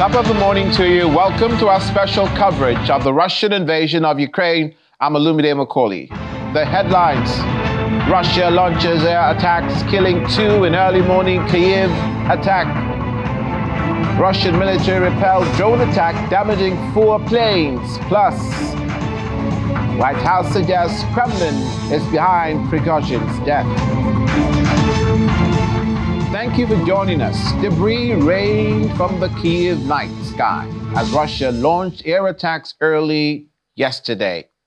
Top of the morning to you. Welcome to our special coverage of the Russian invasion of Ukraine. I'm Olumide Macaulay. The headlines: Russia launches air attacks, killing 2 in early morning Kyiv attack. Russian military repelled drone attack, damaging 4 planes. Plus, White House suggests Kremlin is behind Prigozhin's death. Thank you for joining us. Debris rained from the Kyiv night sky as Russia launched air attacks early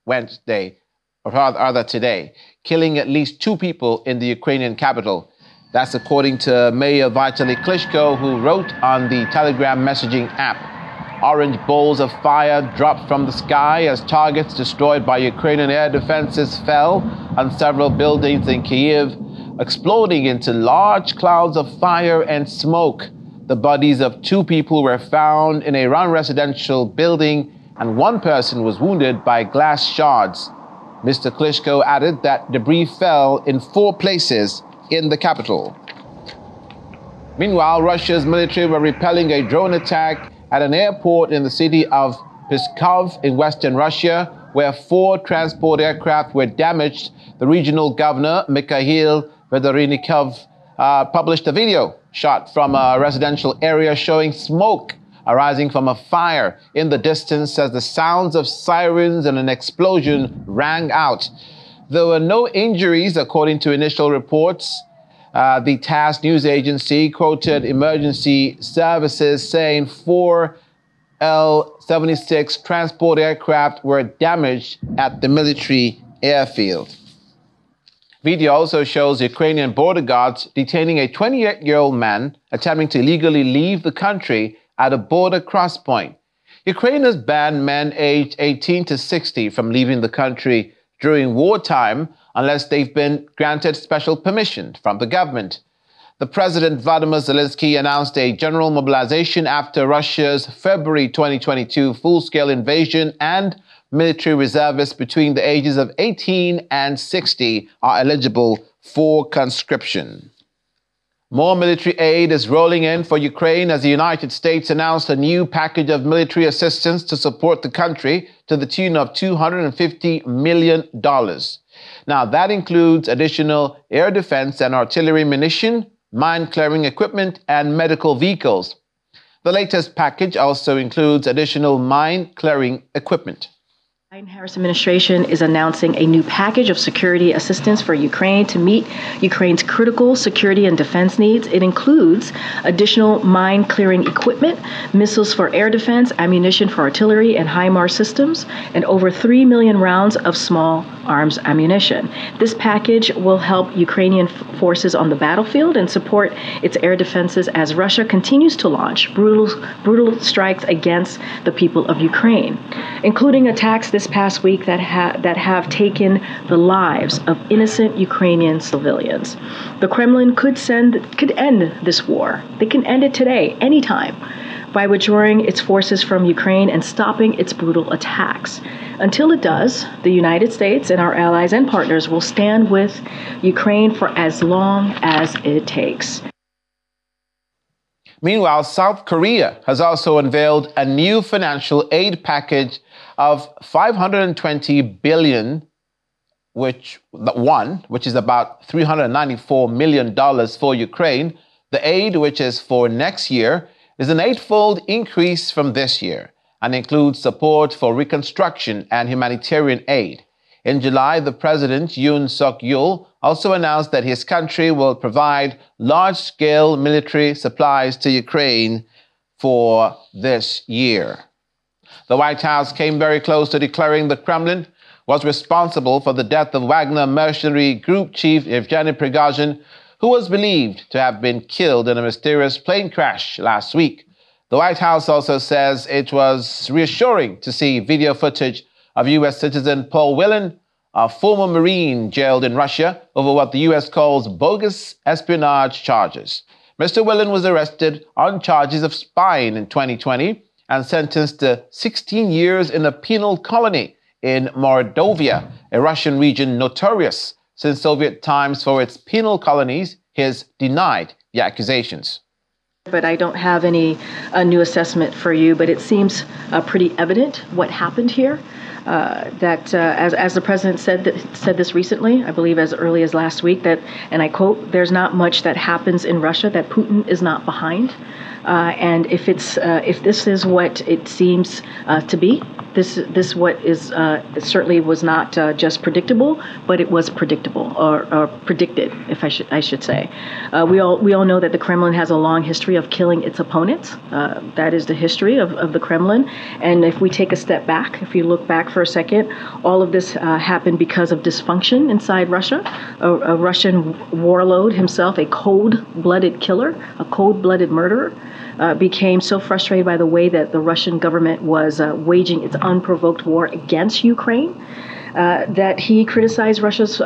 Wednesday, or rather today, killing at least 2 people in the Ukrainian capital. That's according to Mayor Vitaly Klitschko, who wrote on the Telegram messaging app. Orange balls of fire dropped from the sky as targets destroyed by Ukrainian air defenses fell on several buildings in Kyiv, exploding into large clouds of fire and smoke. The bodies of 2 people were found in a residential building, and 1 person was wounded by glass shards. Mr. Klitschko added that debris fell in 4 places in the capital. Meanwhile, Russia's military were repelling a drone attack at an airport in the city of Pskov in western Russia, where 4 transport aircraft were damaged. The regional governor, Mikhail Vedornikov, published a video shot from a residential area showing smoke arising from a fire in the distance as the sounds of sirens and an explosion rang out. There were no injuries, according to initial reports. The TASS news agency quoted emergency services saying 4 Il-76 transport aircraft were damaged at the military airfield. Video also shows Ukrainian border guards detaining a 28-year-old man attempting to illegally leave the country at a border crosspoint. Ukraine has banned men aged 18 to 60 from leaving the country during wartime unless they've been granted special permission from the government. The President Vladimir Zelensky announced a general mobilization after Russia's February 2022 full-scale invasion, and military reservists between the ages of 18 and 60 are eligible for conscription. More military aid is rolling in for Ukraine as the United States announced a new package of military assistance to support the country to the tune of $250 million. Now, that includes additional air defense and artillery munition, mine-clearing equipment, and medical vehicles. The latest package also includes additional mine-clearing equipment. The Biden-Harris administration is announcing a new package of security assistance for Ukraine to meet Ukraine's critical security and defense needs. It includes additional mine-clearing equipment, missiles for air defense, ammunition for artillery and HIMARS systems, and over 3 million rounds of small arms ammunition. This package will help Ukrainian forces on the battlefield and support its air defenses as Russia continues to launch brutal strikes against the people of Ukraine, including attacks this past week that have taken the lives of innocent Ukrainian civilians. The Kremlin could end this war. They can end it today, anytime, by withdrawing its forces from Ukraine and stopping its brutal attacks. Until it does, the United States and our allies and partners will stand with Ukraine for as long as it takes. Meanwhile, South Korea has also unveiled a new financial aid package of $520 billion, which is about $394 million for Ukraine. The aid, which is for next year, is an 8-fold increase from this year and includes support for reconstruction and humanitarian aid. In July, the president, Yoon Suk-yeol, also announced that his country will provide large-scale military supplies to Ukraine for this year. The White House came very close to declaring the Kremlin was responsible for the death of Wagner mercenary group chief Yevgeny Prigozhin, who was believed to have been killed in a mysterious plane crash last week. The White House also says it was reassuring to see video footage of U.S. citizen Paul Whelan, a former Marine jailed in Russia over what the U.S. calls bogus espionage charges. Mr. Whelan was arrested on charges of spying in 2020 and sentenced to 16 years in a penal colony in Mordovia, a Russian region notorious since Soviet times for its penal colonies. He has denied the accusations. But I don't have any new assessment for you, but it seems pretty evident what happened here. As the president said this recently, I believe as early as last week, that, and I quote, "There's not much that happens in Russia that Putin is not behind." And if this is what it seems to be, this what is it certainly was not just predictable, but it was predictable or predicted, if I should say. We all know that the Kremlin has a long history of killing its opponents. That is the history of the Kremlin. And if we take a step back, if you look back for a second, all of this happened because of dysfunction inside Russia. A Russian warlord himself, a cold-blooded killer, a cold-blooded murderer, became so frustrated by the way that the Russian government was waging its unprovoked war against Ukraine that he criticized Russia's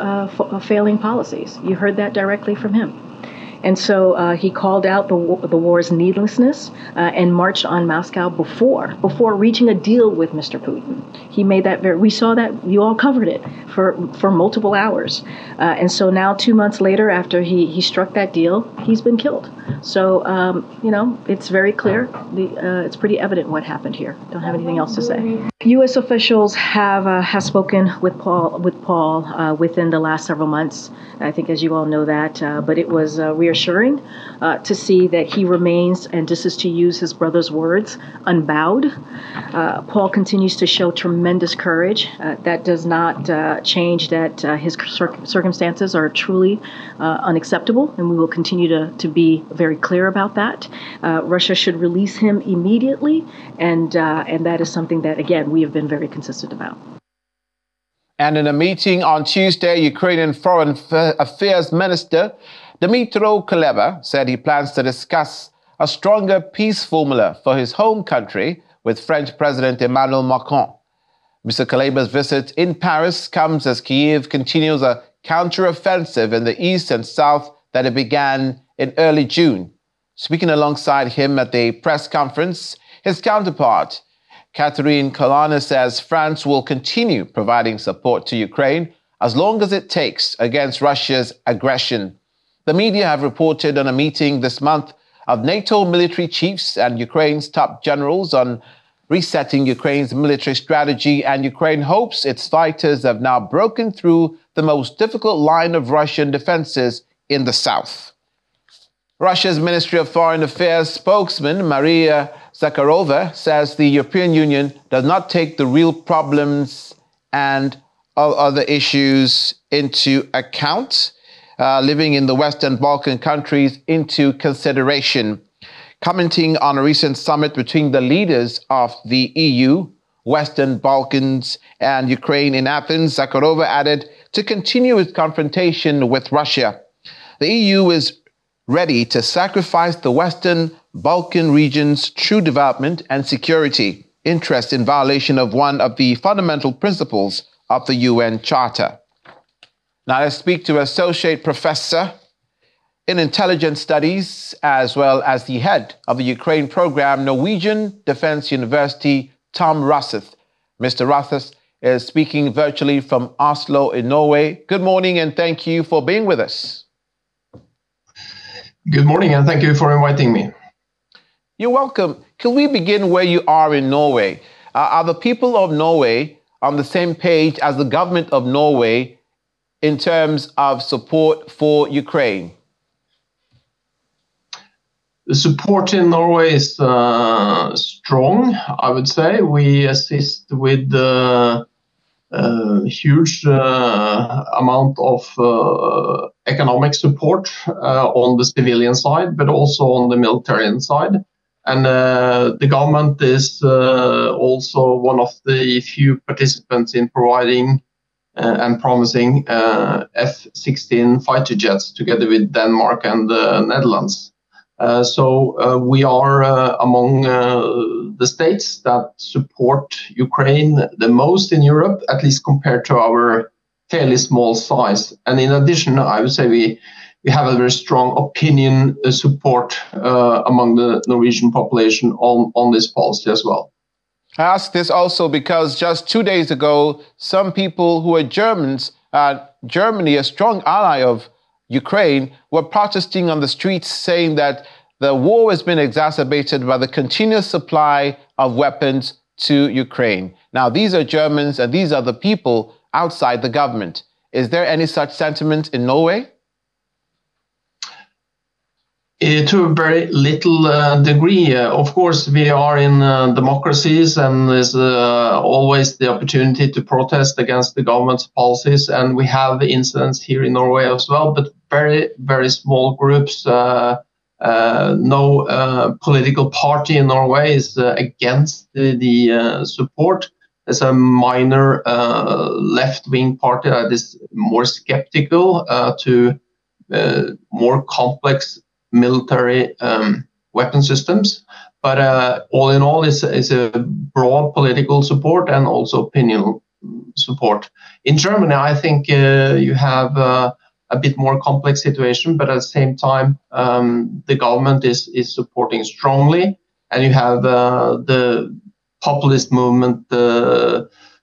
failing policies. You heard that directly from him. And so he called out the war's needlessness and marched on Moscow before reaching a deal with Mr. Putin. He made that we saw that, you all covered it for multiple hours. And so now 2 months later, after he struck that deal, he's been killed. So, it's very clear. It's pretty evident what happened here. Don't have anything else to say. U.S. officials have spoken with Paul within the last several months. I think, as you all know that, but it was reassuring to see that he remains, and this is to use his brother's words, unbowed. Paul continues to show tremendous courage. That does not change that his circumstances are truly unacceptable, and we will continue to be very clear about that. Russia should release him immediately, and that is something that, again, we have been very consistent about. And in a meeting on Tuesday, Ukrainian Foreign Affairs Minister Dmytro Kuleba said he plans to discuss a stronger peace formula for his home country with French President Emmanuel Macron. Mr. Kuleba's visit in Paris comes as Kyiv continues a counteroffensive in the east and south that it began in early June. Speaking alongside him at the press conference, his counterpart, Catherine Colonna, says France will continue providing support to Ukraine as long as it takes against Russia's aggression. The media have reported on a meeting this month of NATO military chiefs and Ukraine's top generals on resetting Ukraine's military strategy, and Ukraine hopes its fighters have now broken through the most difficult line of Russian defenses in the south. Russia's Ministry of Foreign Affairs spokesman Maria Zakharova says the European Union does not take the real problems and other issues into account, living in the Western Balkan countries into consideration. Commenting on a recent summit between the leaders of the EU, Western Balkans, and Ukraine in Athens, Zakharova added to continue its confrontation with Russia. The EU is ready to sacrifice the Western Balkan region's true development and security interest in violation of one of the fundamental principles of the UN Charter. Now let's speak to Associate Professor in Intelligence Studies, as well as the head of the Ukraine program, Norwegian Defense University, Tom Rosseth. Mr. Rosseth is speaking virtually from Oslo in Norway. Good morning, and thank you for being with us. Good morning, and thank you for inviting me. You're welcome. Can we begin where you are in Norway? Are the people of Norway on the same page as the government of Norway in terms of support for Ukraine? The support in Norway is strong, I would say. We assist with huge amount of economic support on the civilian side, but also on the military side. And the government is also one of the few participants in providing and promising F-16 fighter jets together with Denmark and the Netherlands. So we are among the states that support Ukraine the most in Europe, at least compared to our fairly small size. And in addition, I would say we have a very strong opinion support among the Norwegian population on this policy as well. I ask this also because just 2 days ago, some people who are Germans, Germany, a strong ally of Ukraine, were protesting on the streets saying that the war has been exacerbated by the continuous supply of weapons to Ukraine. Now, these are Germans and these are the people outside the government. Is there any such sentiment in Norway? To a very little degree. Of course, we are in democracies, and there's always the opportunity to protest against the government's policies. And we have incidents here in Norway as well, but very, very small groups. No political party in Norway is against the support. There's a minor left-wing party that is more skeptical to more complex military weapon systems, but all in all, it's a broad political support and also opinion support. In Germany, I think you have a bit more complex situation, but at the same time, the government is supporting strongly, and you have the populist movement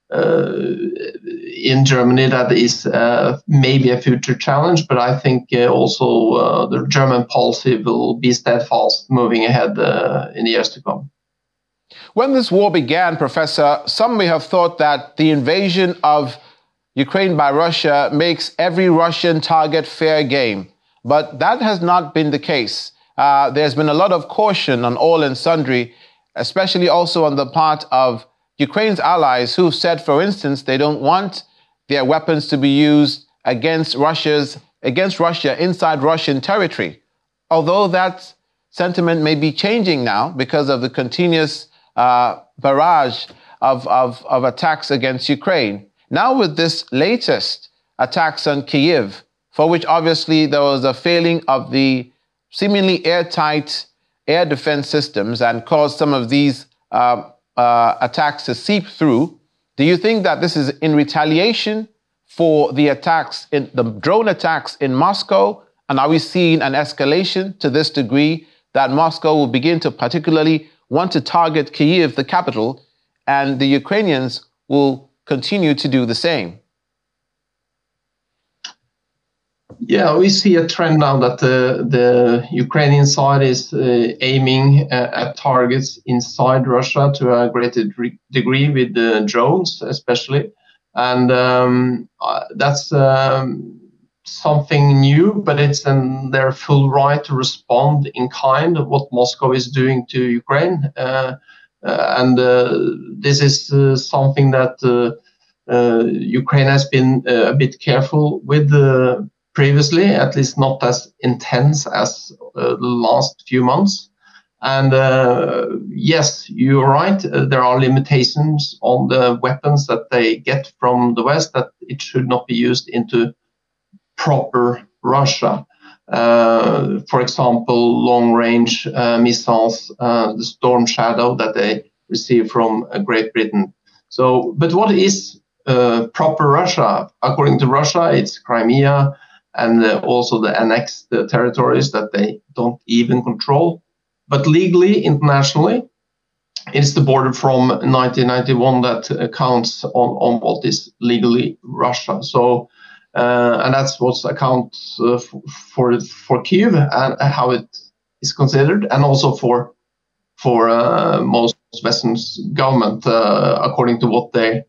in Germany that is maybe a future challenge, but I think also the German policy will be steadfast moving ahead in the years to come. When this war began, Professor, some may have thought that the invasion of Ukraine by Russia makes every Russian target fair game, but that has not been the case. There's been a lot of caution on all and sundry, especially also on the part of Ukraine's allies, who've said, for instance, they don't want their weapons to be used against Russia inside Russian territory. Although that sentiment may be changing now because of the continuous barrage of attacks against Ukraine. Now with this latest attacks on Kyiv, for which obviously there was a failing of the seemingly airtight air defense systems and caused some of these attacks to seep through. Do you think that this is in retaliation for the attacks, in the drone attacks in Moscow? And are we seeing an escalation to this degree that Moscow will begin to particularly want to target Kyiv, the capital, and the Ukrainians will continue to do the same? Yeah, we see a trend now that the Ukrainian side is aiming at targets inside Russia to a greater degree with the drones, especially. And that's something new, but it's in their full right to respond in kind of what Moscow is doing to Ukraine. This is something that Ukraine has been a bit careful with previously, at least not as intense as the last few months. And yes, you're right, there are limitations on the weapons that they get from the West, that it should not be used into proper Russia. For example, long-range missiles, the Storm Shadow that they receive from Great Britain. So, but what is proper Russia? According to Russia, it's Crimea, and also the annexed territories that they don't even control. But legally, internationally, it's the border from 1991 that counts on what is legally Russia. So, and that's what accounts for Kyiv and how it is considered, and also for most Western government, according to what their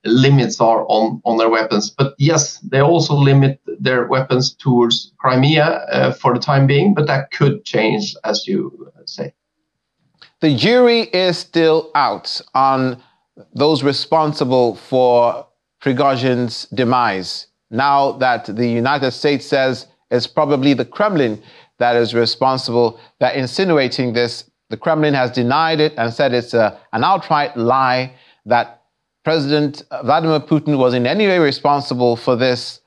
limits are on their weapons. But yes, they also limit their weapons towards Crimea for the time being, but that could change, as you say. The jury is still out on those responsible for Prigozhin's demise. Now that the United States says it's probably the Kremlin that is responsible, that insinuating this, the Kremlin has denied it and said it's an outright lie, that President Vladimir Putin was in any way responsible for this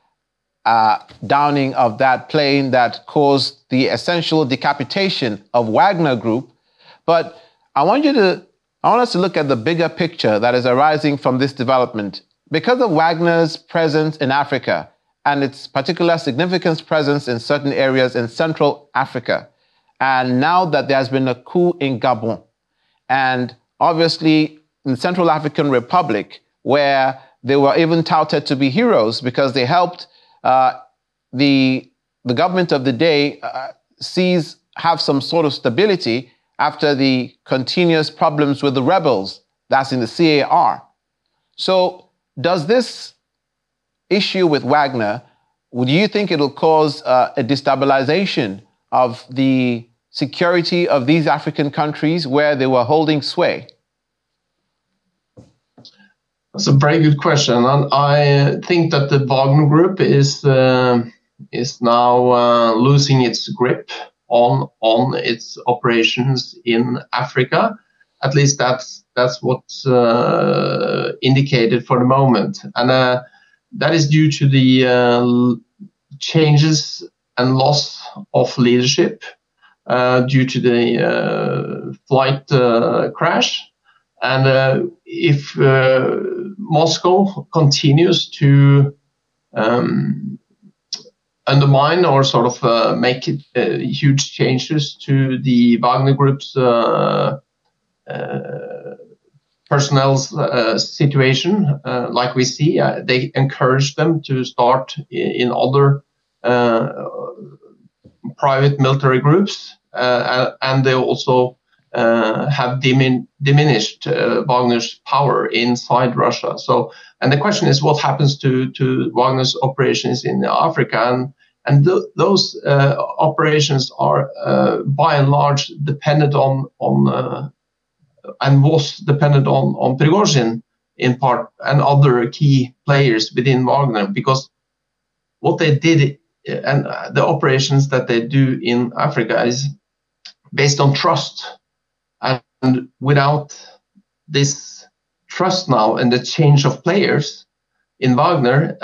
downing of that plane that caused the essential decapitation of Wagner Group. But I want us to look at the bigger picture that is arising from this development. Because of Wagner's presence in Africa and its particular significance presence in certain areas in Central Africa, and now that there has been a coup in Gabon, and obviously in the Central African Republic, where they were even touted to be heroes because they helped the government of the day seize have some sort of stability after the continuous problems with the rebels, that's in the CAR. So does this issue with Wagner, do you think it'll cause a destabilization of the security of these African countries where they were holding sway? That's a very good question, and I think that the Wagner Group is now losing its grip on its operations in Africa. At least that's what's indicated for the moment, and that is due to the changes and loss of leadership due to the flight crash. And if Moscow continues to undermine or sort of make huge changes to the Wagner Group's personnel situation, like we see, they encourage them to start in other private military groups, and they also have diminished Wagner's power inside Russia. So, and the question is, what happens to Wagner's operations in Africa? And those operations are by and large dependent on and was dependent on Prigozhin in part and other key players within Wagner, because what they did and the operations that they do in Africa is based on trust. And without this trust now and the change of players in Wagner,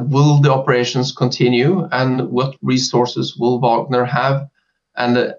will the operations continue, and what resources will Wagner have, and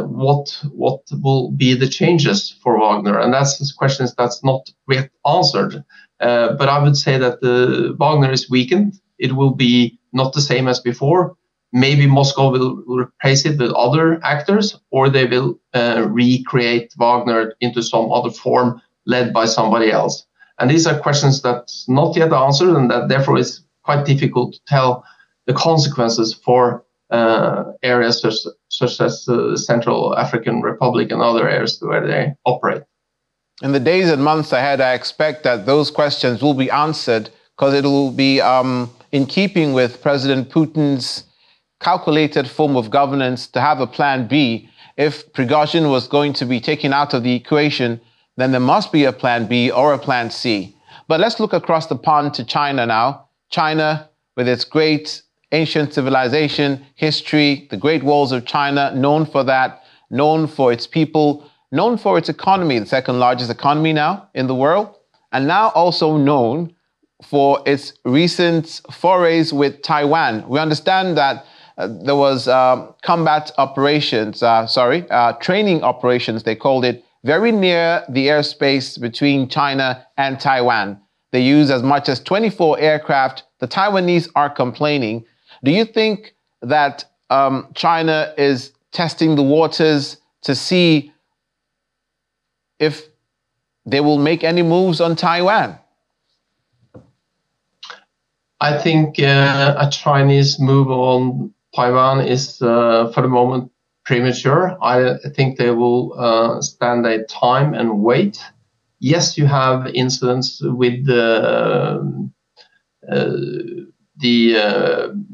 what will be the changes for Wagner? And that's questions that's not yet answered. But I would say that the Wagner is weakened. It will be not the same as before. Maybe Moscow will replace it with other actors, or they will recreate Wagner into some other form led by somebody else. And these are questions that's not yet answered, and that therefore is quite difficult to tell the consequences for areas such as the Central African Republic and other areas where they operate. In the days and months ahead, I expect that those questions will be answered, because it will be in keeping with President Putin's calculated form of governance to have a plan B. If Prigozhin was going to be taken out of the equation, then there must be a plan B or a plan C. But let's look across the pond to China now. China, with its great ancient civilization, history, the Great Walls of China, known for that, known for its people, known for its economy, the second largest economy now in the world, and now also known for its recent forays with Taiwan. We understand that there was combat operations, training operations, they called it, very near the airspace between China and Taiwan. They use as much as 24 aircraft. The Taiwanese are complaining. Do you think that China is testing the waters to see if they will make any moves on Taiwan? I think a Chinese move on Taiwan is, for the moment, premature. I think they will stand a time and wait. Yes, you have incidents with the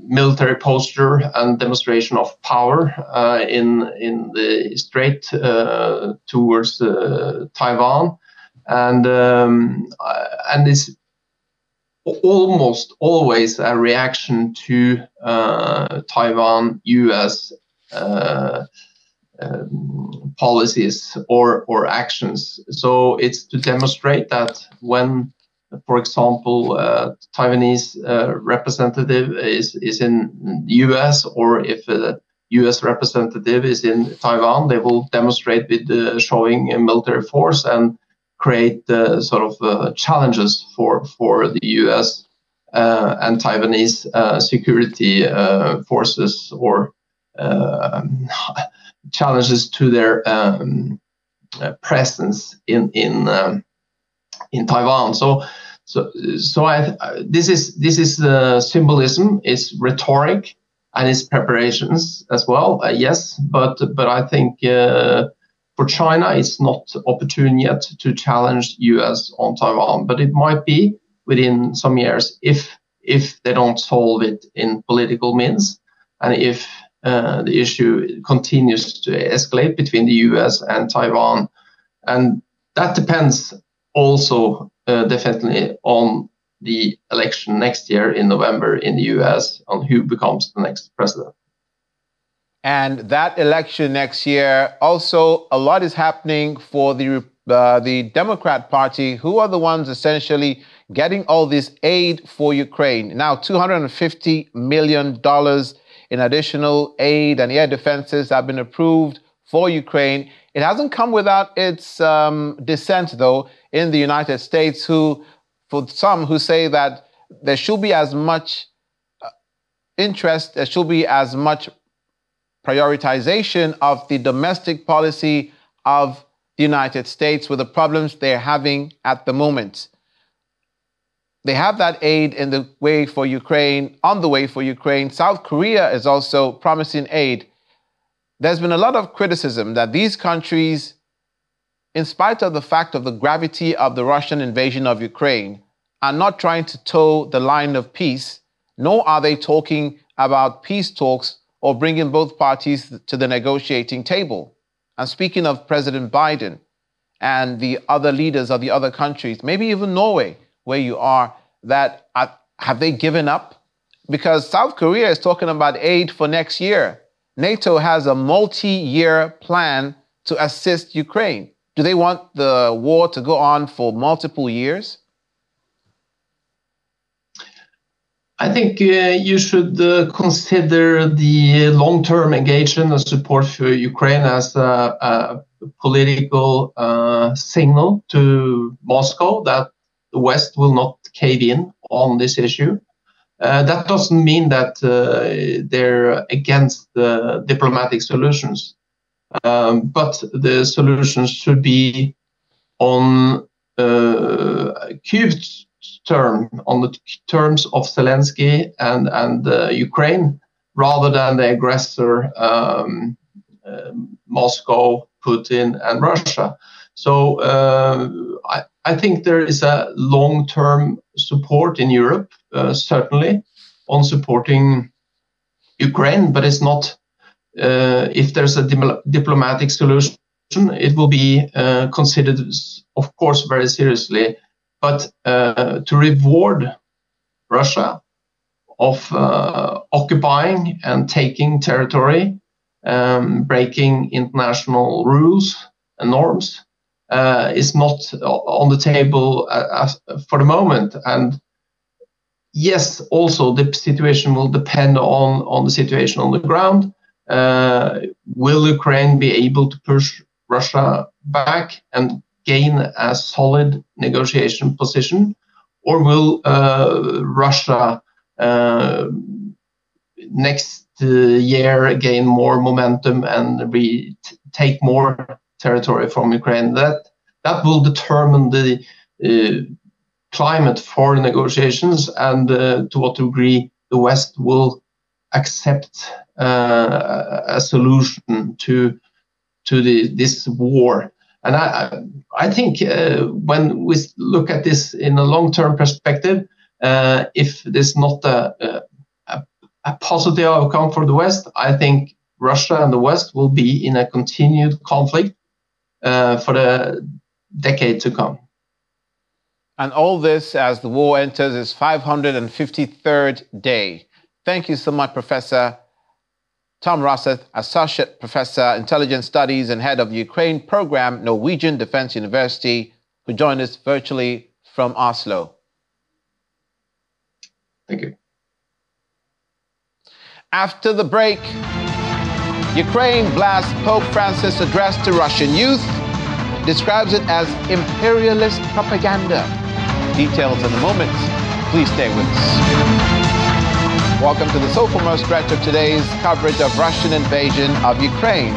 military posture and demonstration of power in the strait towards Taiwan, and it's almost always a reaction to Taiwan-US policies or actions. So it's to demonstrate that when, for example, Taiwanese representative is in the US, or if a US representative is in Taiwan, they will demonstrate with showing a military force and create sort of challenges for the US and Taiwanese security forces, or challenges to their presence in Taiwan. So this is symbolism, it's rhetoric, and its preparations as well. Yes, but I think for China, it's not opportune yet to challenge US on Taiwan, but it might be within some years if they don't solve it in political means, and if the issue continues to escalate between the US and Taiwan. And that depends also definitely on the election next year in November in the US, on who becomes the next president. And that election next year, also a lot is happening for the Democrat Party, who are the ones essentially getting all this aid for Ukraine. Now, $250 million in additional aid and air defenses have been approved for Ukraine. It hasn't come without its dissent, though, in the United States, for some who say that there should be as much interest, there should be as much prioritization of the domestic policy of the United States with the problems they're having at the moment. They have that aid in the way for Ukraine, on the way for Ukraine. South Korea is also promising aid. There's been a lot of criticism that these countries, in spite of the fact of the gravity of the Russian invasion of Ukraine, are not trying to toe the line of peace, nor are they talking about peace talks or bringing both parties to the negotiating table. I'm speaking of President Biden and the other leaders of the other countries, maybe even Norway, where you are, that have they given up? Because South Korea is talking about aid for next year. NATO has a multi-year plan to assist Ukraine. Do they want the war to go on for multiple years? I think you should consider the long-term engagement and support for Ukraine as a political signal to Moscow that the West will not cave in on this issue. That doesn't mean that they're against the diplomatic solutions, but the solutions should be on Kyiv's on the terms of Zelensky and Ukraine, rather than the aggressor Moscow, Putin, and Russia. So I think there is a long-term support in Europe, certainly, on supporting Ukraine, but it's not, if there's a diplomatic solution, it will be considered, of course, very seriously. But to reward Russia of occupying and taking territory, breaking international rules and norms, is not on the table for the moment. And yes, also the situation will depend on the situation on the ground. Will Ukraine be able to push Russia back and gain a solid negotiation position, or will Russia next year gain more momentum and take more territory from Ukraine? That will determine the climate for negotiations and to what degree the West will accept a solution to this war. And I think when we look at this in a long-term perspective, if there's not a positive outcome for the West, I think Russia and the West will be in a continued conflict for the decade to come. And all this as the war enters its 553rd day. Thank you so much, Professor Tom Rosseth, Associate Professor, Intelligence Studies and Head of the Ukraine Program, Norwegian Defense University, who joined us virtually from Oslo. Thank you. After the break, Ukraine blasts Pope Francis' address to Russian youth, describes it as imperialist propaganda. Details in a moment. Please stay with us. Welcome to the sophomore stretch of today's coverage of Russian invasion of Ukraine.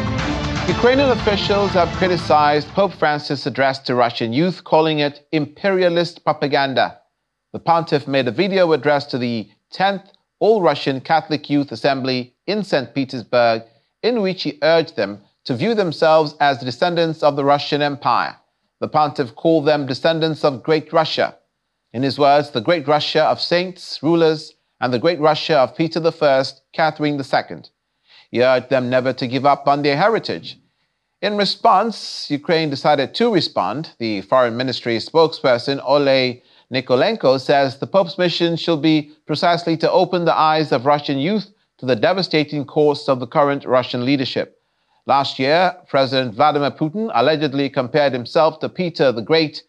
Ukrainian officials have criticized Pope Francis' address to Russian youth, calling it imperialist propaganda. The pontiff made a video address to the 10th All-Russian Catholic Youth Assembly in St. Petersburg, in which he urged them to view themselves as descendants of the Russian Empire. The pontiff called them descendants of Great Russia. In his words, the Great Russia of saints, rulers, and the Great Russia of Peter I, Catherine II. He urged them never to give up on their heritage. In response, Ukraine decided to respond. The Foreign Ministry spokesperson, Oleh Nikolenko, says the Pope's mission should be precisely to open the eyes of Russian youth to the devastating course of the current Russian leadership. Last year, President Vladimir Putin allegedly compared himself to Peter the Great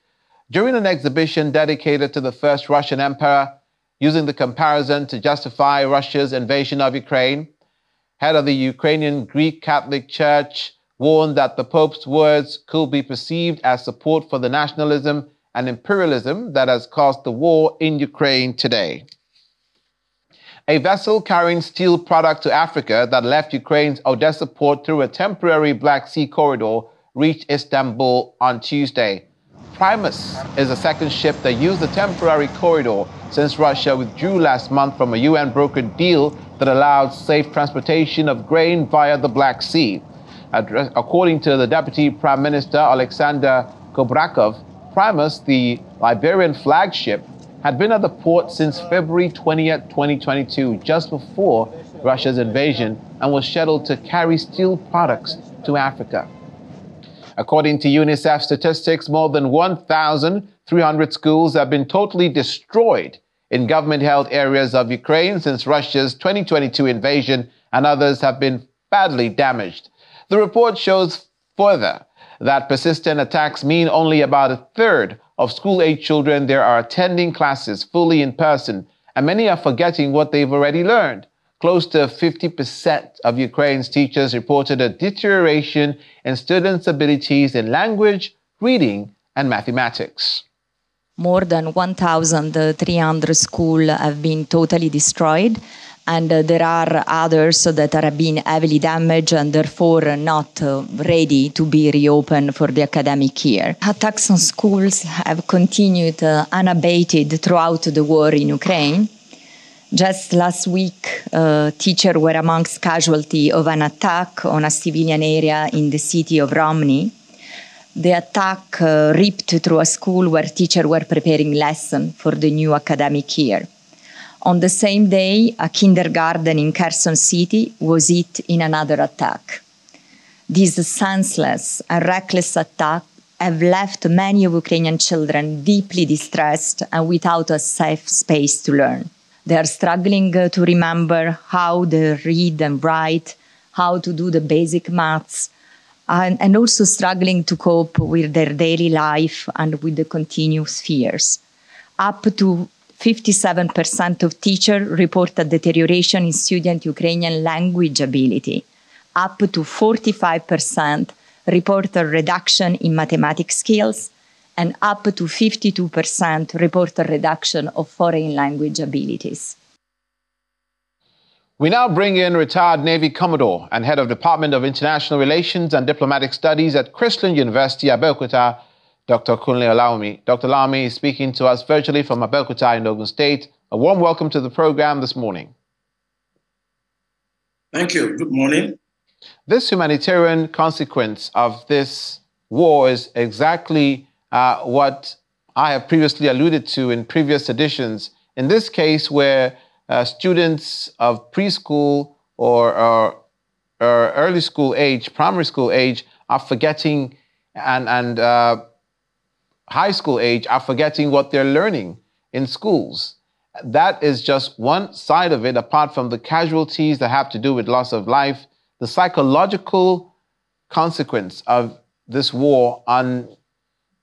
during an exhibition dedicated to the first Russian emperor, using the comparison to justify Russia's invasion of Ukraine. Head of the Ukrainian Greek Catholic Church warned that the Pope's words could be perceived as support for the nationalism and imperialism that has caused the war in Ukraine today. A vessel carrying steel product to Africa that left Ukraine's Odessa port through a temporary Black Sea corridor reached Istanbul on Tuesday. Primus is the second ship that used the temporary corridor since Russia withdrew last month from a UN-brokered deal that allowed safe transportation of grain via the Black Sea. According to the Deputy Prime Minister Alexander Kubrakov, Primus, the Liberian flagship, had been at the port since February 20th, 2022, just before Russia's invasion, and was scheduled to carry steel products to Africa. According to UNICEF statistics, more than 1,300 schools have been totally destroyed in government-held areas of Ukraine since Russia's 2022 invasion, and others have been badly damaged. The report shows further that persistent attacks mean only about a third of school-age children there are attending classes fully in person, and many are forgetting what they've already learned. Close to 50% of Ukraine's teachers reported a deterioration in students' abilities in language, reading, and mathematics. More than 1,300 schools have been totally destroyed, and there are others that are being heavily damaged and therefore not ready to be reopened for the academic year. Attacks on schools have continued unabated throughout the war in Ukraine. Just last week, teachers were amongst casualties of an attack on a civilian area in the city of Romny. The attack ripped through a school where teachers were preparing lessons for the new academic year. On the same day, a kindergarten in Kherson City was hit in another attack. These senseless and reckless attacks have left many Ukrainian children deeply distressed and without a safe space to learn. They are struggling to remember how to read and write, how to do the basic maths, and also struggling to cope with their daily life and with the continuous fears. Up to 57% of teachers report a deterioration in student Ukrainian language ability. Up to 45% report a reduction in mathematics skills, and up to 52% report a reduction of foreign language abilities. We now bring in retired Navy Commodore and Head of Department of International Relations and Diplomatic Studies at Christian University, Abeokuta, Dr. Kunle Olawumi. Dr. Olawumi is speaking to us virtually from Abeokuta in Ogun State. A warm welcome to the program this morning. Thank you. Good morning. This humanitarian consequence of this war is exactly what I have previously alluded to in previous editions. In this case, where students of preschool or early school age, primary school age, are forgetting, and high school age are forgetting what they're learning in schools. That is just one side of it, apart from the casualties that have to do with loss of life, the psychological consequence of this war on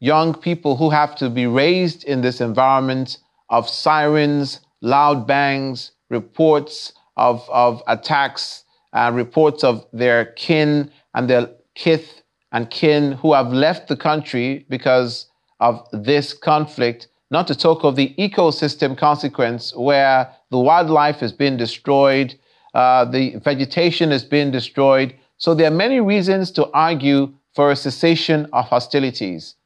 young people who have to be raised in this environment of sirens, loud bangs, reports of attacks, reports of their kin and their kith and kin who have left the country because of this conflict, not to talk of the ecosystem consequence where the wildlife has been destroyed, the vegetation has been destroyed. So there are many reasons to argue for a cessation of hostilities.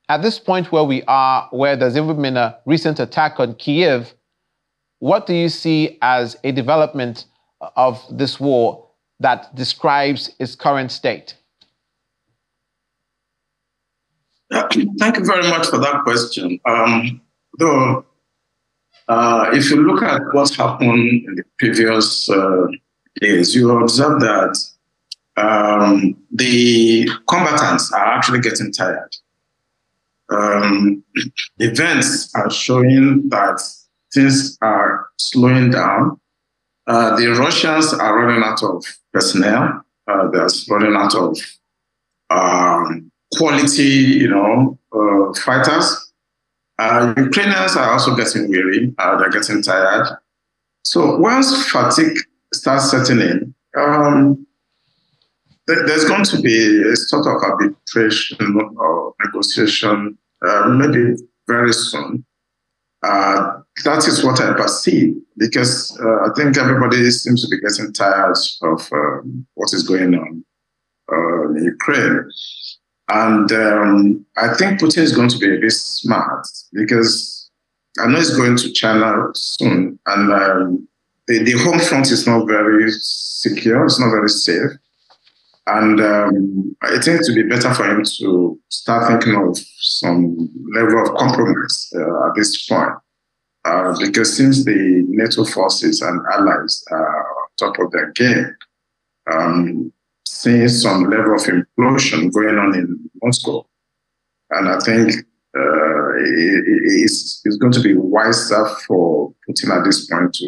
At this point where we are, where there's even been a recent attack on Kyiv, what do you see as a development of this war that describes its current state? Thank you very much for that question. If you look at what's happened in the previous days, you observe that the combatants are actually getting tired. Events are showing that things are slowing down. The Russians are running out of personnel. They're running out of quality, fighters. Ukrainians are also getting weary. They're getting tired. So once fatigue starts setting in, there's going to be a sort of arbitration or negotiation, maybe very soon. That is what I perceive, because I think everybody seems to be getting tired of what is going on in Ukraine. And I think Putin is going to be a bit smart, because I know he's going to China soon, and the home front is not very secure, it's not very safe. And I think it would be better for him to start thinking of some level of compromise at this point, because since the NATO forces and allies are on top of their game, seeing some level of implosion going on in Moscow. And I think it's going to be wiser for Putin at this point to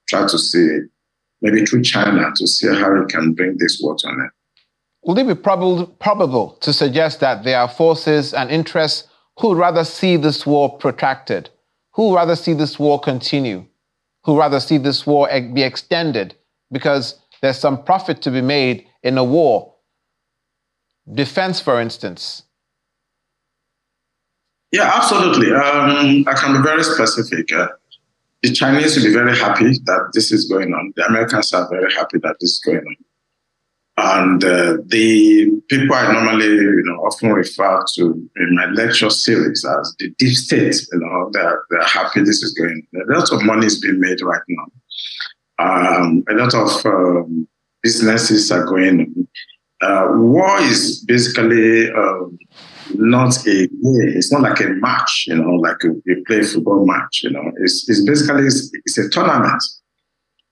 try to see, maybe through China, to see how he can bring this war to an end. Would it be probable to suggest that there are forces and interests who would rather see this war protracted, who would rather see this war continue, who would rather see this war be extended, because there's some profit to be made in a war? Defense, for instance. Yeah, absolutely. I can be very specific. The Chinese will be very happy that this is going on. The Americans are very happy that this is going on. And the people I normally, often refer to in my lecture series as the deep state, they're happy this is going on. A lot of money is being made right now. A lot of businesses are going on. War is basically not a game. It's not like a match, like you play a football match. It's basically it's a tournament.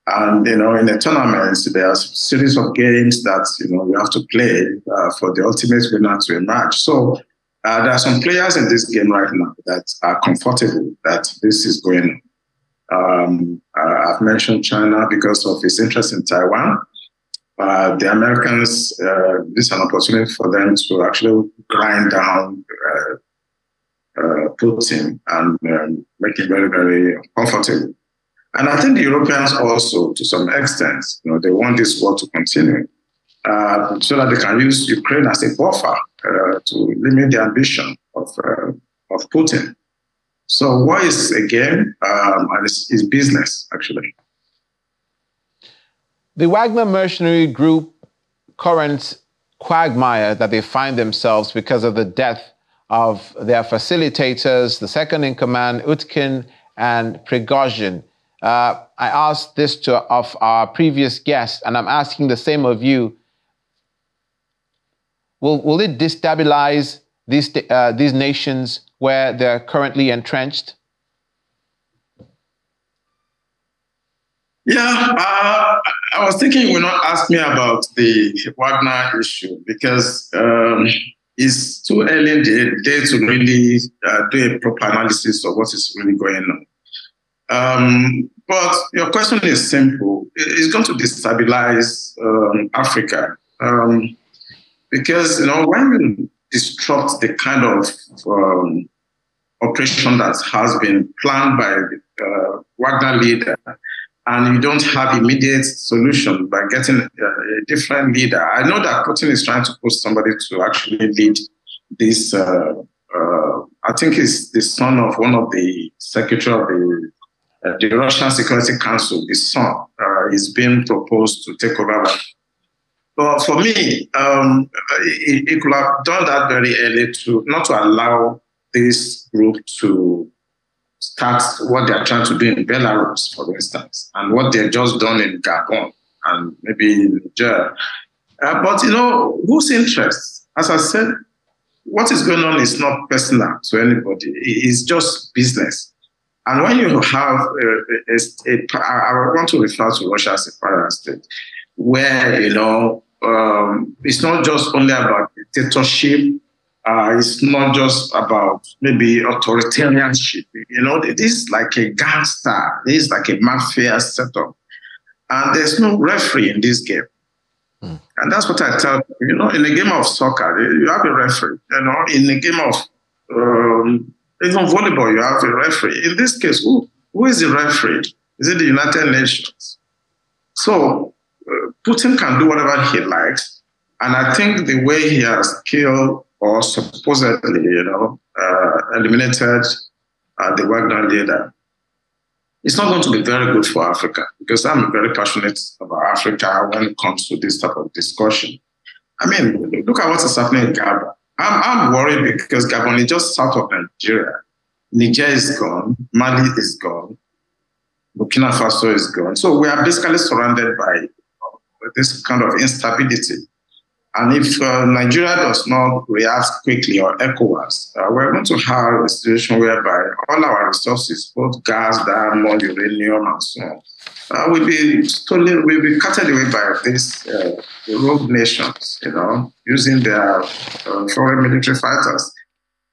And, in a tournament, there are a series of games that, you have to play for the ultimate winner to emerge. So there are some players in this game right now that are comfortable that this is going on. I've mentioned China because of its interest in Taiwan. The Americans, this is an opportunity for them to actually grind down Putin and make him very, very comfortable. And I think the Europeans also, to some extent, they want this war to continue so that they can use Ukraine as a buffer to limit the ambition of Putin. So war is a game, and it's business, actually. The Wagner mercenary group current quagmire that they find themselves because of the death of their facilitators, the second in command, Utkin and Prigozhin. I asked this of our previous guest, and I'm asking the same of you. Will it destabilize these nations where they're currently entrenched? Yeah, I was thinking you will not ask me about the Wagner issue, because it's too early in the day to really do a proper analysis of what is really going on. But your question is simple. It's going to destabilize Africa because, when you disrupt the kind of operation that has been planned by the Wagner leader, and you don't have immediate solution by getting a different leader. I know that Putin is trying to put somebody to actually lead this. I think he's the son of one of the secretary of the Russian Security Council. His son is being proposed to take over. But for me, he could have done that very early not to allow this group to start what they're trying to do in Belarus, for instance, and what they've just done in Gabon and maybe in Niger. But, whose interest? As I said, what is going on is not personal to anybody. It's just business. And when you have I want to refer to Russia as a parallel state, where, it's not just only about dictatorship. It's not just about maybe authoritarianship. This is like a gangster. This is like a mafia setup. And there's no referee in this game. And that's what I tell you. In a game of soccer, you have a referee. In a game of even volleyball, you have a referee. In this case, who is the referee? Is it the United Nations? So Putin can do whatever he likes. And I think the way he has killed or supposedly, eliminated the Wagner leader, it's not going to be very good for Africa, because I'm very passionate about Africa when it comes to this type of discussion. I mean, look at what is happening in Gabon. I'm worried because Gabon is just south of Nigeria. Niger is gone, Mali is gone, Burkina Faso is gone. So we are basically surrounded by this kind of instability. And if Nigeria does not react quickly, or ECOWAS, we're going to have a situation whereby all our resources, both gas, diamond, uranium, and so on, will be cutted away by these rogue nations, using their foreign military fighters.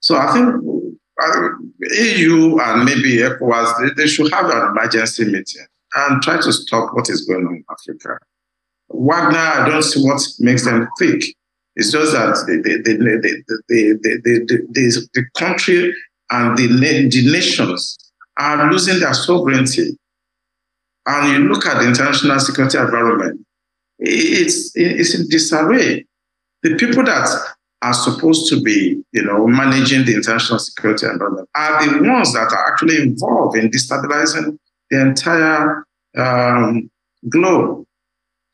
So I think EU and maybe ECOWAS, they should have an emergency meeting and try to stop what is going on in Africa. Wagner, I don't see what makes them quick. It's just that the country and the nations are losing their sovereignty. And you look at the international security environment, it's in disarray. The people that are supposed to be, managing the international security environment are the ones that are actually involved in destabilizing the entire globe.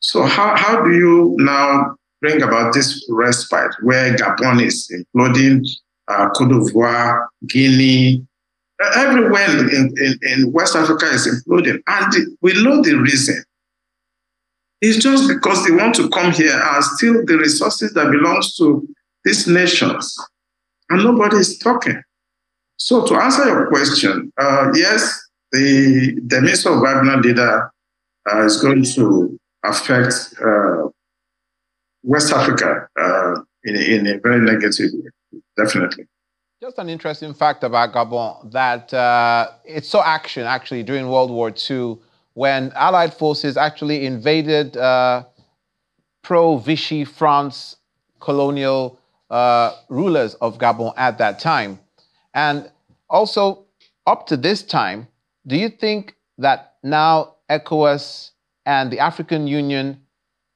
So how do you now bring about this respite where Gabon is imploding, Côte d'Ivoire, Guinea, everywhere in West Africa is imploding? And we know the reason. It's just because they want to come here and steal the resources that belongs to these nations. And nobody is talking. So to answer your question, yes, the demise of Wagner leader is going to affect West Africa in a very negative way, definitely. Just an interesting fact about Gabon, that it saw action actually during World War II when Allied forces actually invaded pro-Vichy France colonial rulers of Gabon at that time. And also, up to this time, do you think that now ECOWAS and the African Union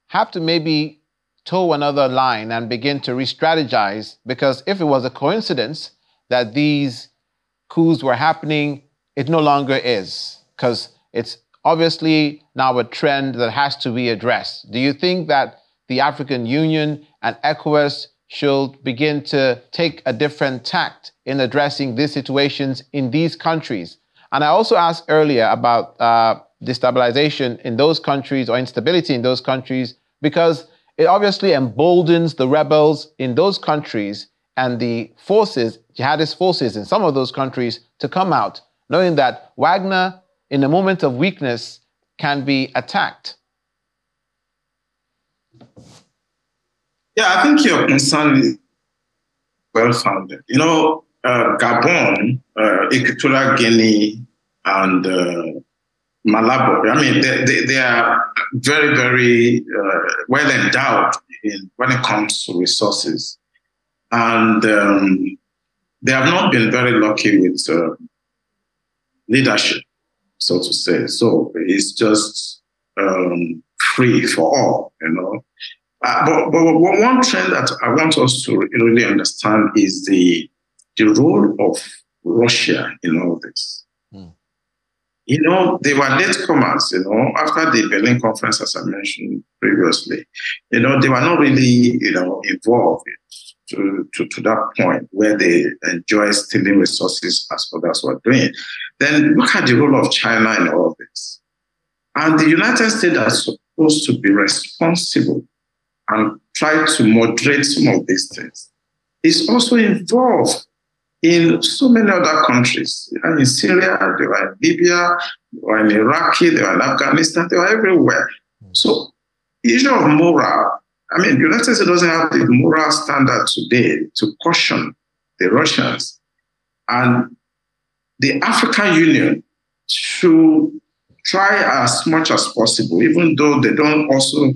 have to maybe toe another line and begin to re-strategize? Because if it was a coincidence that these coups were happening, it no longer is, because it's obviously now a trend that has to be addressed. Do you think that the African Union and ECOWAS should begin to take a different tact in addressing these situations in these countries? And I also asked earlier about destabilization in those countries or instability in those countries, because it obviously emboldens the rebels in those countries and the forces, jihadist forces in some of those countries, to come out, knowing that Wagner, in a moment of weakness, can be attacked. Yeah, I think your concern is well-founded. Gabon, Equatorial Guinea, and Malabo, I mean, they are very, very well endowed when it comes to resources. And they have not been very lucky with leadership, so to say. So it's just free for all, But one trend that I want us to really understand is the role of Russia in all this. They were latecomers, after the Berlin conference, as I mentioned previously. They were not really, involved to that point where they enjoy stealing resources as others were doing. then look at the role of China in all this. And the United States are supposed to be responsible and try to moderate some of these things. It's also involved in so many other countries. In Syria, they were in Libya, they were in Iraq, they were in Afghanistan, they were everywhere. So the issue of moral, I mean, the United States doesn't have the moral standard today to caution the Russians. And the African Union should try as much as possible, even though they don't also,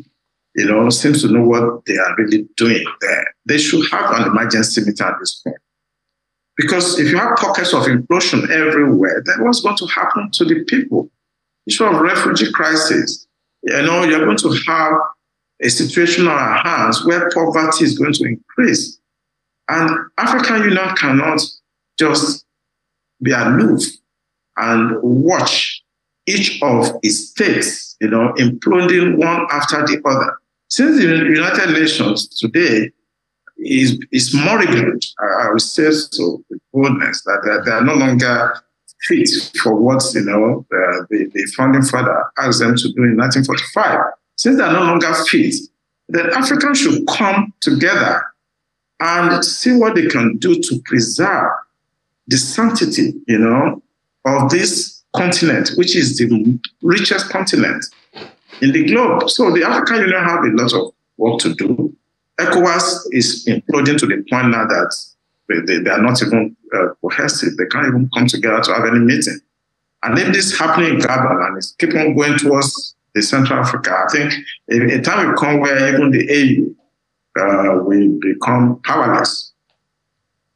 seem to know what they are really doing there. They should have an emergency meeting at this point. Because if you have pockets of implosion everywhere, then what's going to happen to the people? Issue of refugee crisis. You're going to have a situation on our hands where poverty is going to increase. And African Union cannot just be aloof and watch each of its states, imploding one after the other. Since the United Nations today is moribund, I would say so with boldness, that they are no longer fit for what the founding father asked them to do in 1945. Since they are no longer fit, then Africans should come together and see what they can do to preserve the sanctity, of this continent, which is the richest continent in the globe. So the African Union have a lot of work to do. ECOWAS is imploding to the point now that they are not even cohesive. They can't even come together to have any meeting. And if this is happening in Gabon and it's keep on going towards the Central Africa, I think a time will come where even the AU will become powerless.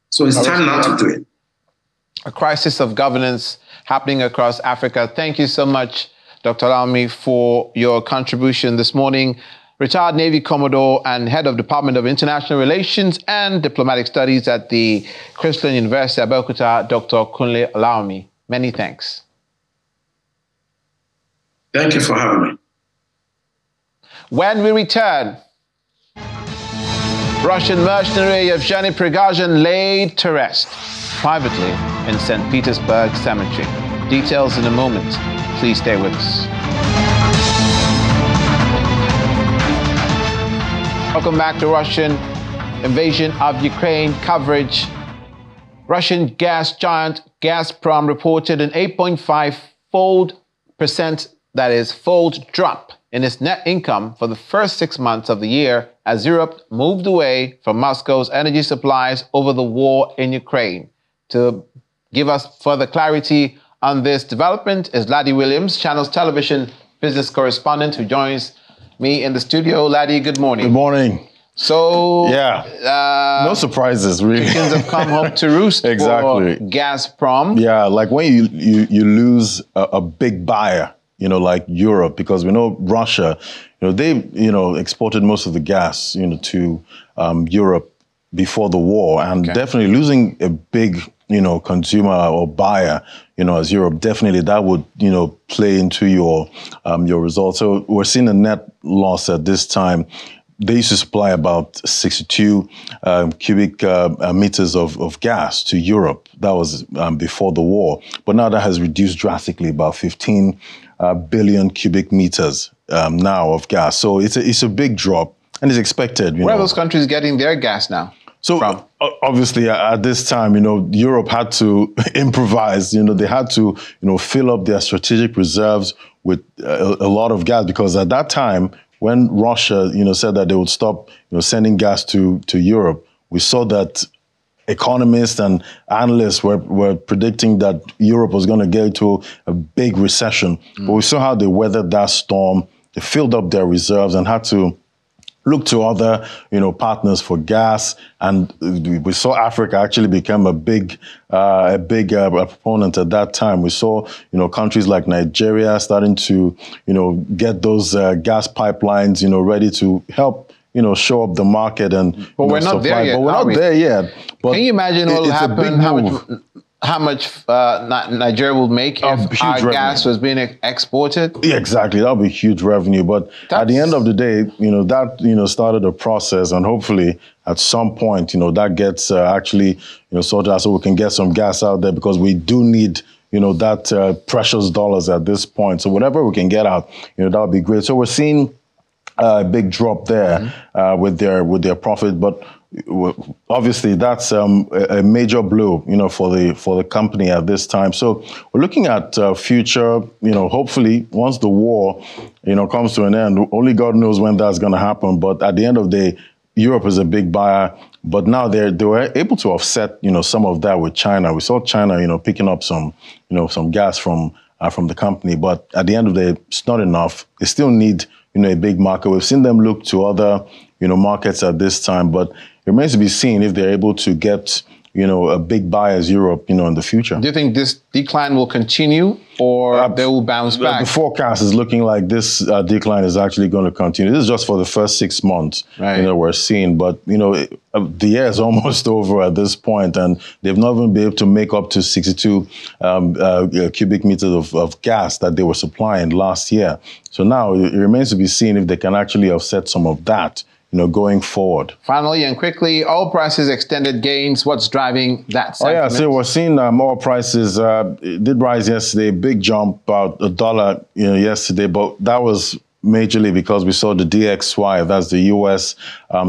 So it's time now to do it. A crisis of governance happening across Africa. Thank you so much, Dr. Olawumi, for your contribution this morning. Retired Navy Commodore and Head of Department of International Relations and Diplomatic Studies at the Christian University of Abeokuta, Dr. Kunle Olawumi. Many thanks. Thank you for having me. When we return, Russian mercenary Yevgeny Prigozhin laid to rest privately in St. Petersburg Cemetery. Details in a moment. Please stay with us. Welcome back to Russian invasion of Ukraine coverage. Russian gas giant Gasprom reported an 8.5-fold drop in its net income for the first 6 months of the year as Europe moved away from Moscow's energy supplies over the war in Ukraine. To give us further clarity on this development is Laddie Williams, Channels Television business correspondent, who joins me in the studio. Laddie, good morning. Good morning. So, no surprises, really. Chickens have come home to roost Exactly. for Gasprom. Yeah, like when you lose a big buyer, like Europe, because we know Russia, they, exported most of the gas, to Europe before the war, and definitely losing a big, consumer or buyer, as Europe, definitely that would, play into your results. So we're seeing a net loss at this time. They used to supply about 62 cubic meters of gas to Europe. That was before the war. But now that has reduced drastically, about 15 billion cubic meters now of gas. So it's a big drop, and it's expected. Where are those countries getting their gas now? So obviously at this time, Europe had to improvise. They had to, fill up their strategic reserves with a lot of gas, because at that time, when Russia, said that they would stop, sending gas to Europe, we saw that economists and analysts were predicting that Europe was going to get into a big recession. But we saw how they weathered that storm. They filled up their reserves and had to look to other, partners for gas, and we saw Africa actually become a big proponent at that time. We saw, countries like Nigeria starting to, get those gas pipelines, ready to help, show up the market and. But we're not there yet. But we're not there yet. But can you imagine what will happen? How much Nigeria will make if our gas was being exported? Yeah, exactly. That would be huge revenue. But at the end of the day, that, started a process, and hopefully at some point, that gets actually, sorted out so we can get some gas out there, because we do need, that precious dollars at this point. So whatever we can get out, that would be great. So we're seeing a big drop there with their profit, but obviously that's a major blow, for the company at this time. So we're looking at future, hopefully once the war, comes to an end. Only God knows when that's going to happen. But at the end of the day, Europe is a big buyer. But now they were able to offset, some of that with China. We saw China, picking up some gas from the company. But at the end of the day, it's not enough. They still need, a big market. We've seen them look to other, markets at this time. But it remains to be seen if they're able to get, a big buy as Europe, in the future. Do you think this decline will continue or they will bounce back? The forecast is looking like this decline is actually going to continue. This is just for the first 6 months, we're seeing. But, the year is almost over at this point, and they've not even been able to make up to 62 cubic meters of gas that they were supplying last year. So now it remains to be seen if they can actually offset some of that, going forward. Finally and quickly, oil prices extended gains. What's driving that sentiment? So we're seeing oil prices it did rise yesterday, big jump, about $1, yesterday, but that was majorly because we saw the DXY, that's the US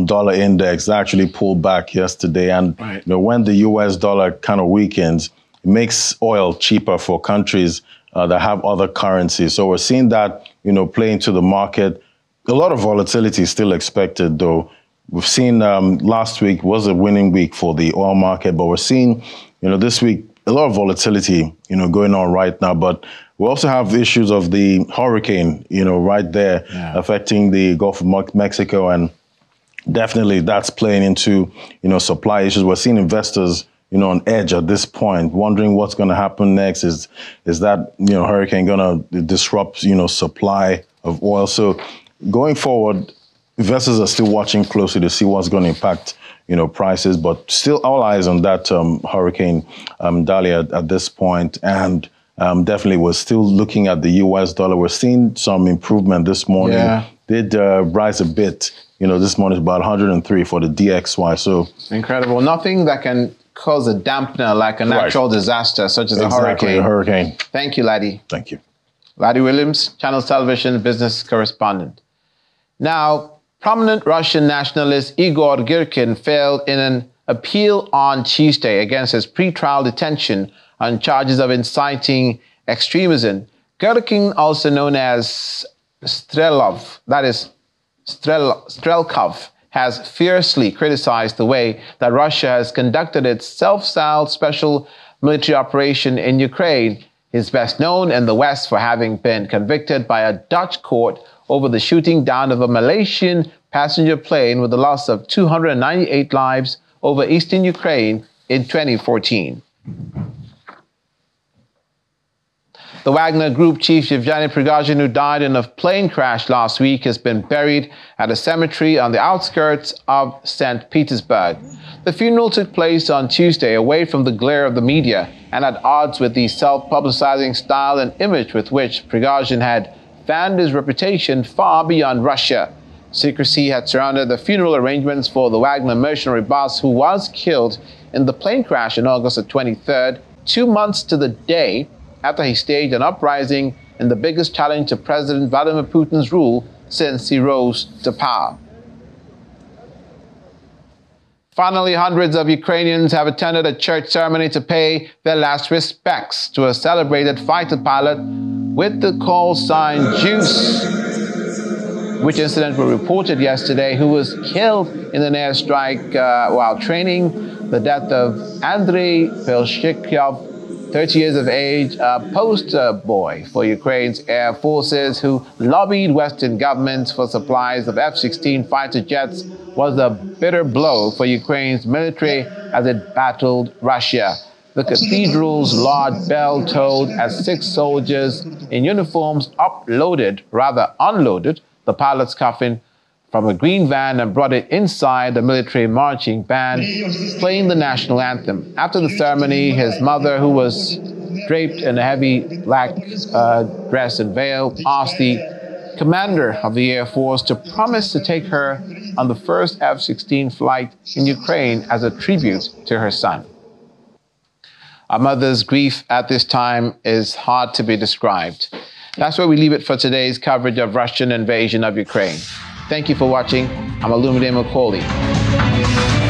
dollar index, that actually pulled back yesterday. And when the US dollar kind of weakens, it makes oil cheaper for countries that have other currencies. So we're seeing that, play into the market. A lot of volatility is still expected, though. We've seen last week was a winning week for the oil market, but we're seeing, this week, a lot of volatility, going on right now. But we also have issues of the hurricane, right there, affecting the Gulf of Mexico. And definitely that's playing into, supply issues. We're seeing investors, on edge at this point, wondering what's going to happen next. Is that, hurricane going to disrupt, supply of oil? So going forward, investors are still watching closely to see what's going to impact, prices, but still all eyes on that hurricane Dahlia at this point. And definitely we're still looking at the US dollar. We're seeing some improvement this morning. Did rise a bit, this morning, about 103 for the DXY. So incredible. Nothing that can cause a dampener like a natural disaster such as a hurricane. Thank you, Laddie. Thank you. Laddie Williams, Channels Television business correspondent. Now, prominent Russian nationalist Igor Gerkin failed in an appeal on Tuesday against his pretrial detention on charges of inciting extremism. Gerkin, also known as Strelkov, has fiercely criticized the way that Russia has conducted its self-styled special military operation in Ukraine. He's best known in the West for having been convicted by a Dutch court over the shooting down of a Malaysian passenger plane with the loss of 298 lives over eastern Ukraine in 2014. The Wagner Group chief Yevgeny Prigozhin, who died in a plane crash last week, has been buried at a cemetery on the outskirts of St. Petersburg. The funeral took place on Tuesday away from the glare of the media and at odds with the self-publicizing style and image with which Prigozhin had fanned his reputation far beyond Russia. Secrecy had surrounded the funeral arrangements for the Wagner mercenary boss, who was killed in the plane crash on August 23rd, 2 months to the day after he staged an uprising in the biggest challenge to President Vladimir Putin's rule since he rose to power. Finally, hundreds of Ukrainians have attended a church ceremony to pay their last respects to a celebrated fighter pilot with the call sign Juice, which incident was reported yesterday, who was killed in an airstrike while training. The death of Andrei Pelshikov, 30 years of age, a poster boy for Ukraine's air forces who lobbied Western governments for supplies of F-16 fighter jets, was a bitter blow for Ukraine's military as it battled Russia. The cathedral's large bell tolled as 6 soldiers in uniforms unloaded the pilot's coffin from a green van and brought it inside the military marching band, playing the national anthem. After the ceremony, his mother, who was draped in a heavy black dress and veil, asked the commander of the Air Force to promise to take her on the first F-16 flight in Ukraine as a tribute to her son. A mother's grief at this time is hard to be described. That's where we leave it for today's coverage of Russian invasion of Ukraine. Thank you for watching. I'm Olumide Macaulay.